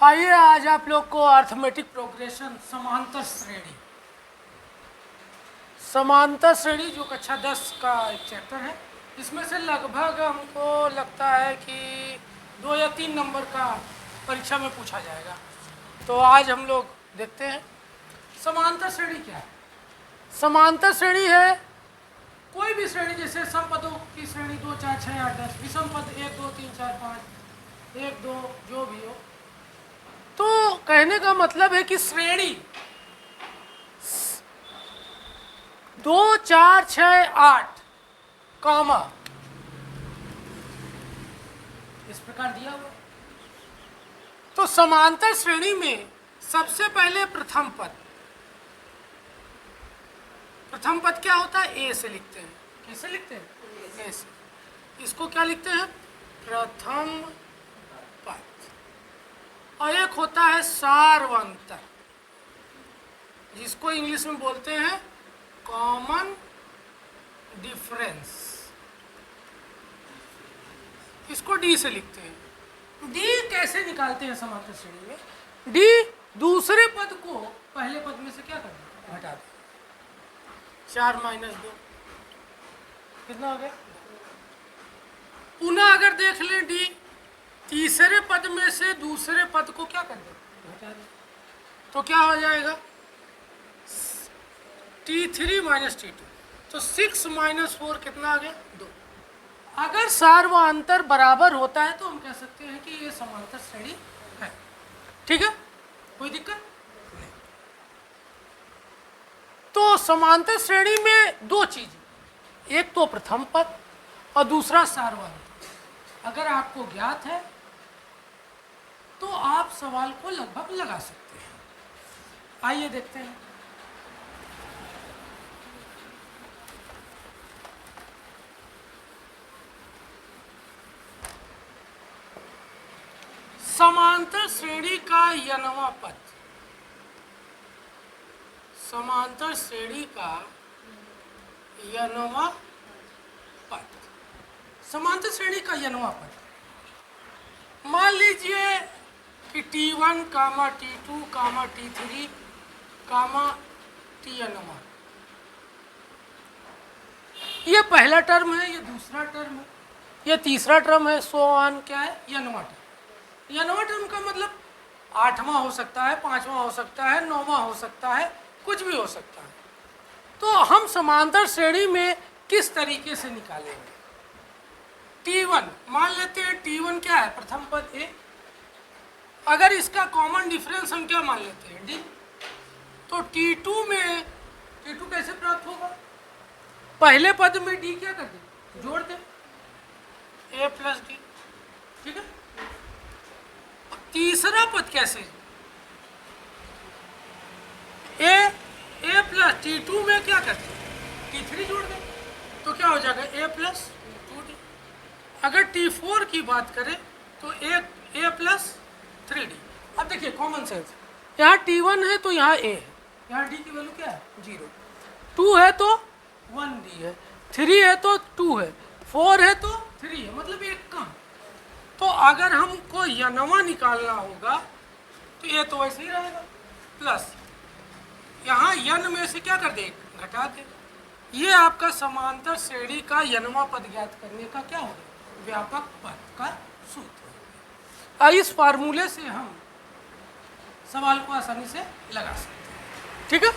आइए आज आप लोग को अर्थमेटिक प्रोग्रेशन समांतर श्रेणी जो कक्षा 10 का एक चैप्टर है, इसमें से लगभग हमको लगता है कि 2 या 3 नंबर का परीक्षा में पूछा जाएगा। तो आज हम लोग देखते हैं समांतर श्रेणी क्या है। समांतर श्रेणी है कोई भी श्रेणी, जैसे समपदों की श्रेणी 2 4 6 8 10, विषम पद 1 2 3 4 5 1 2 जो भी हो। तो कहने का मतलब है कि श्रेणी 2 4 6 8 कॉमा इस प्रकार दिया हुआ। तो समांतर श्रेणी में सबसे पहले प्रथम पद क्या होता है? ए से लिखते हैं। कैसे लिखते हैं? ए से। इसको क्या लिखते हैं? प्रथम पद। और एक होता है सार्वंतर, जिसको इंग्लिश में बोलते हैं कॉमन डिफरेंस। इसको डी से लिखते हैं। डी कैसे निकालते हैं समांतर श्रेणी में? डी दूसरे पद को पहले पद में से क्या करना? घटा दें। 4 - 2 कितना हो गया? पुनः अगर देख लें, डी तीसरे पद में से दूसरे पद को क्या कर दें? घटा दें। तो क्या हो जाएगा? T3 - T2। तो 6 - 4 कितना आ गया? 2। अगर सार्वंतर बराबर होता है तो हम कह सकते हैं कि ये समांतर श्रेणी है। ठीक है, कोई दिक्कत नहीं। तो समांतर श्रेणी में दो चीज, एक तो प्रथम पद और दूसरा सार्वंतर। अगर आपको ज्ञात है तो आप सवाल को लगभग लगा सकते हैं। आइए देखते हैं। समांतर श्रेणी का यनवा पद। समांतर श्रेणी का यनवा पद। समांतर श्रेणी का यनवा पद, मान लीजिए कि T1, T2, T3, Tn1। ये पहला टर्म है, ये दूसरा टर्म है, ये तीसरा टर्म है, सो ऑन। क्या है? यनवा टर्म। यनवा टर्म का मतलब 8वां हो सकता है, 5वां हो सकता है, 9वां हो सकता है, कुछ भी हो सकता है। तो हम समांतर श्रेणी में किस तरीके से निकालेंगे? T1 मान लेते हैं। T1 क्या है? प्रथम पद ए। अगर इसका कॉमन डिफरेंस हम क्या मान लेते हैं? डी। तो T2 में T2 कैसे प्राप्त होगा? पहले पद में डी क्या कर दे? जोड़ दे, ए प्लस डी। ठीक है। तीसरा पद कैसे? ए प्लस T2 में क्या करते? T3 जोड़ दे, तो क्या हो जाएगा? ए प्लस 2डी। अगर T4 की बात करें तो ए प्लस 3D। अब देखिए कॉमन सेंस, यहाँ T1 है तो यहाँ ए है, यहाँ डी की वैल्यू क्या है? 0। 2 है तो 1D है, 3 है तो 2 है, 4 है तो 3 है, मतलब एक कम। तो अगर हमको यनवा निकालना होगा तो ये तो वैसे ही रहेगा, प्लस यहाँ यन में से क्या कर दे? घटा दे। ये आपका समांतर श्रेणी का यनवा पद ज्ञात करने का क्या होगा? व्यापक पद का सूत्र। इस फार्मूले से हम सवाल को आसानी से लगा सकते हैं। ठीक है।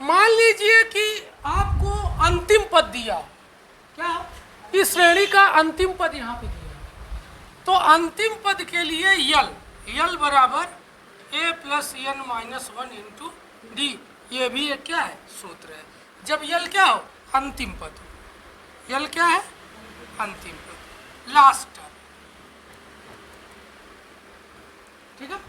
मान लीजिए कि आपको अंतिम पद दिया, क्या? इस श्रेणी का अंतिम पद यहाँ पे दिया। तो अंतिम पद के लिए यल बराबर a plus n - 1 into D. ये भी एक क्या है? सूत्र है। जब यल क्या हो? अंतिम पद। यल क्या है? अंतिम पद, लास्ट टर्म। ठीक है।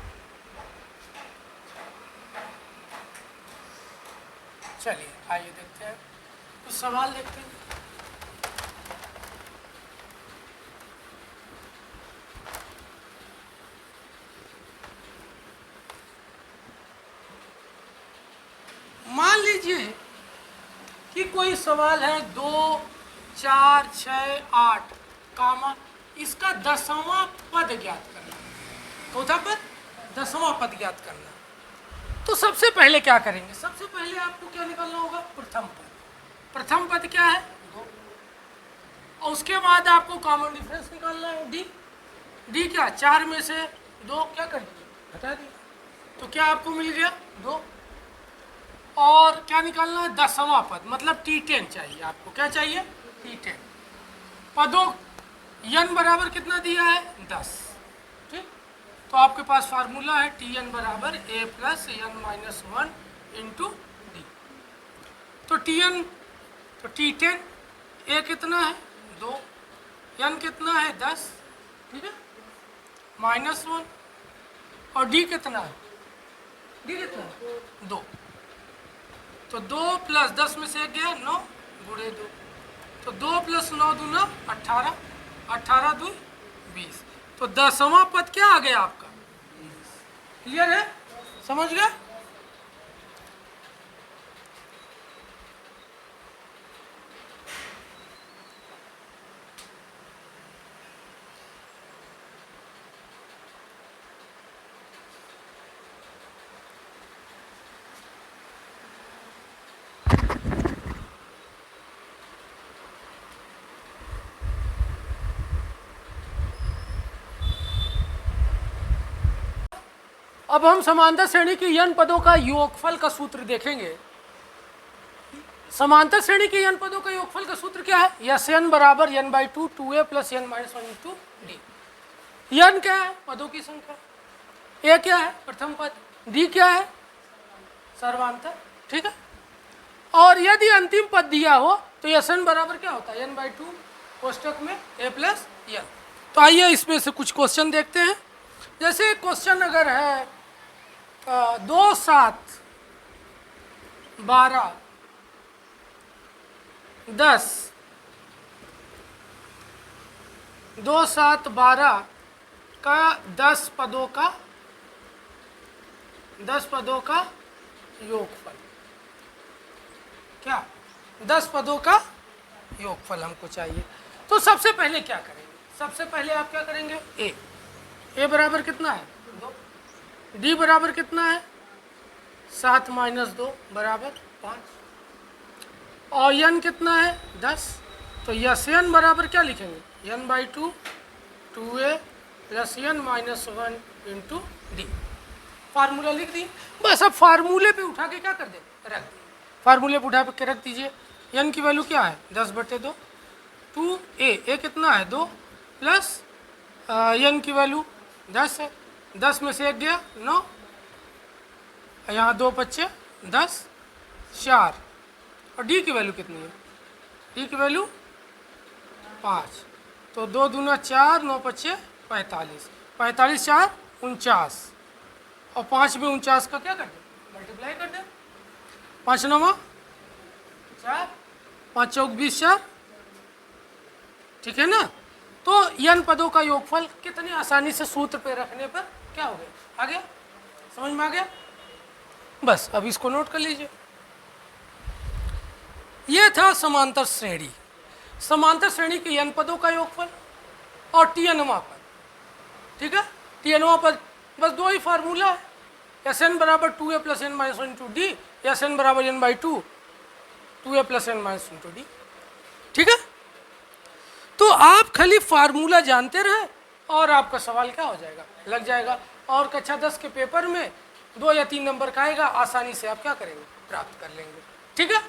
चलिए आइए देखते हैं, कुछ सवाल देखते हैं। मान लीजिए कि कोई सवाल है 2 4 6 8 कामा इसका 10वां पद ज्ञात करना। चौथा पद 10वां पद ज्ञात करना। तो सबसे पहले क्या करेंगे, सबसे पहले आपको क्या निकालना होगा, प्रथम पद। प्रथम पद क्या है, 2, और उसके बाद आपको कॉमन डिफरेंस निकालना है, डी। डी क्या, 4 में से 2 क्या कर दिया, हटा दिया, तो क्या आपको मिल गया 2। और क्या निकालना है, 10वां पद, मतलब T10 चाहिए आपको। क्या चाहिए, T10। पदों n बराबर कितना दिया है, 10। ठीक, तो आपके पास फार्मूला है Tn बराबर a plus n minus 1 into D. तो Tn, तो T10, a कितना है 2, n कितना है 10, ठीक है, माइनस 1, और डी कितना है, डी कितना है 2। तो 2 प्लस 10 में से 1 गया 9 गुणे 2, तो 2 प्लस 9 दूना 18, 18 2 20। तो 10वां पद क्या आ गया आपका, क्लियर है, समझ गए। अब हम समांतर श्रेणी की n पदों का योगफल का सूत्र देखेंगे। समांतर श्रेणी की n पदों का योगफल का सूत्र क्या है, यस n बराबर n/2 2a plus n minus 1 into D. n क्या है, पदों की संख्या, a क्या है प्रथम पद, d क्या है सर्वांतर, ठीक है। और यदि अंतिम पद दिया हो तो यस n बराबर क्या होता है, n/2 कोष्टक में a प्लस n। तो आइए इसमें से कुछ क्वेश्चन देखते हैं। जैसे क्वेश्चन अगर है 2 7 12 10, 2 7 12 का 10 पदों का योगफल, क्या 10 पदों का योगफल हमको चाहिए। तो सबसे पहले क्या करेंगे, सबसे पहले आप क्या करेंगे, ए बराबर कितना है 2, डी बराबर कितना है 7 माइनस 2 बराबर 5, और n कितना है 10। तो यस n बराबर क्या लिखेंगे, n/2 2a plus n minus 1 into D. Formula लिख दी, बस अब फार्मूले पे उठा के क्या कर दे, रख दे, फार्मूले पे उठा के रख दीजिए। n की वैल्यू क्या है 10/2, 2a कितना है 2 प्लस n की वैल्यू 10 है, 10 में से 1 गया 9, यहाँ 2 बच्चे 10 4, और डी की वैल्यू कितनी है, डी की वैल्यू 5। तो 2 दूना 4, 9 बच्चे 45, 45 4 49, और 5 में 49 का क्या कर दे, मल्टीप्लाई कर दे, 5 9 4, 5 चौक 20 4, ठीक है ना। तो n पदों का योगफल कितनी आसानी से सूत्र पे रखने पर क्या हो गया, आ गया, समझ में आ गया। बस अब इसको नोट कर लीजिए। ये था समांतर श्रेणी, समांतर श्रेणी की n पदों का योगफल और Tnवां पद, ठीक है। Tnवां पद बस 2 ही फार्मूला है, एस एन बराबर 2a plus n minus 1 into D, S N बराबर n/2 2a plus n minus into D, ठीक है। तो आप खाली फार्मूला जानते रहे और आपका सवाल क्या हो जाएगा, लग जाएगा। और कक्षा 10 के पेपर में 2 या 3 नंबर का आएगा, आसानी से आप क्या करेंगे, प्राप्त कर लेंगे, ठीक है।